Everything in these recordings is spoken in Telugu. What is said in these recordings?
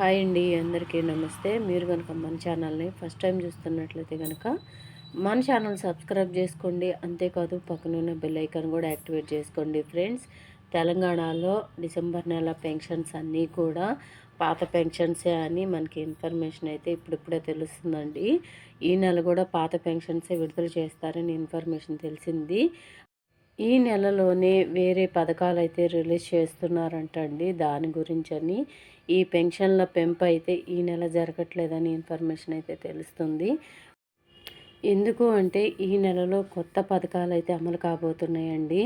హాయ్ అండి, అందరికీ నమస్తే. మీరు కనుక మన ఛానల్ని ఫస్ట్ టైం చూస్తున్నట్లయితే కనుక మన ఛానల్ సబ్స్క్రైబ్ చేసుకోండి. అంతేకాదు పక్కనున్న బెల్ ఐకాన్ కూడా యాక్టివేట్ చేసుకోండి. ఫ్రెండ్స్, తెలంగాణలో డిసెంబర్ నెల పెన్షన్స్ అన్నీ కూడా పాత పెన్షన్సే అని మనకి ఇన్ఫర్మేషన్ అయితే ఇప్పుడిప్పుడే తెలుస్తుందండి. ఈ నెల కూడా పాత పెన్షన్సే విడుదల చేస్తారని ఇన్ఫర్మేషన్ తెలిసింది. ఈ నెలలోనే వేరే పథకాలైతే రిలీజ్ చేస్తున్నారంట అండి. దాని గురించని ఈ పెన్షన్ల పెంపు అయితే ఈ నెల జరగట్లేదని ఇన్ఫర్మేషన్ అయితే తెలుస్తుంది. ఎందుకు అంటే ఈ నెలలో కొత్త పథకాలైతే అమలు కాబోతున్నాయండి.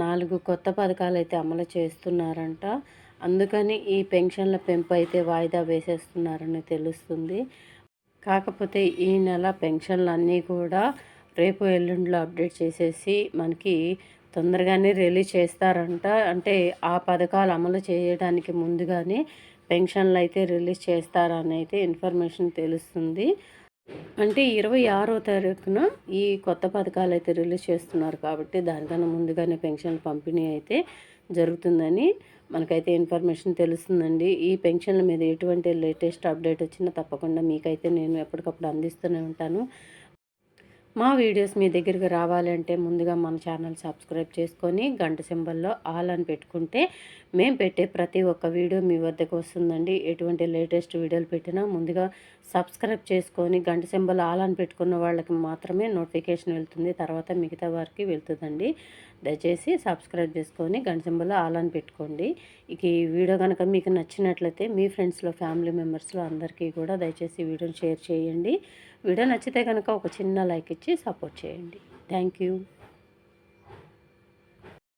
4 కొత్త పథకాలైతే అమలు చేస్తున్నారంట. అందుకని ఈ పెన్షన్ల పెంపు అయితే వాయిదా వేసేస్తున్నారని తెలుస్తుంది. కాకపోతే ఈ నెల పెన్షన్లన్నీ కూడా రేపు ఎల్లుండిలో అప్డేట్ చేసేసి మనకి తొందరగానే రిలీజ్ చేస్తారంట. అంటే ఆ పథకాలు అమలు చేయడానికి ముందుగానే పెన్షన్లు అయితే రిలీజ్ చేస్తారని అయితే ఇన్ఫర్మేషన్ తెలుస్తుంది. అంటే 26వ తారీఖున ఈ కొత్త పథకాలు అయితే రిలీజ్ చేస్తున్నారు కాబట్టి దానికన్నా ముందుగానే పెన్షన్ల పంపిణీ అయితే జరుగుతుందని మనకైతే ఇన్ఫర్మేషన్ తెలుస్తుందండి. ఈ పెన్షన్ల మీద ఎటువంటి లేటెస్ట్ అప్డేట్ వచ్చినా తప్పకుండా మీకైతే నేను ఎప్పటికప్పుడు అందిస్తూనే ఉంటాను. మా వీడియోస్ మీ దగ్గరికి రావాలంటే ముందుగా మన ఛానల్ సబ్స్క్రైబ్ చేసుకొని గంట సింబల్లో ఆల్ అని పెట్టుకుంటే మేము పెట్టే ప్రతి ఒక్క వీడియో మీ వద్దకు వస్తుందండి. ఎటువంటి లేటెస్ట్ వీడియోలు పెట్టినా ముందుగా సబ్స్క్రైబ్ చేసుకొని గంట సింబల్ ఆల్ అని పెట్టుకున్న వాళ్ళకి మాత్రమే నోటిఫికేషన్ వెళ్తుంది, తర్వాత మిగతా వారికి వెళ్తుందండి. దయచేసి సబ్స్క్రైబ్ చేసుకొని గంట సింబల్ ఆల్ అని పెట్టుకోండి. ఇక ఈ వీడియో కనుక మీకు నచ్చినట్లయితే మీ ఫ్రెండ్స్లో ఫ్యామిలీ మెంబర్స్లో అందరికీ కూడా దయచేసి ఈ వీడియోని షేర్ చేయండి. వీడియో నచ్చితే కనుక ఒక చిన్న లైక్ ఇచ్చి సపోర్ట్ చేయండి. Thank you.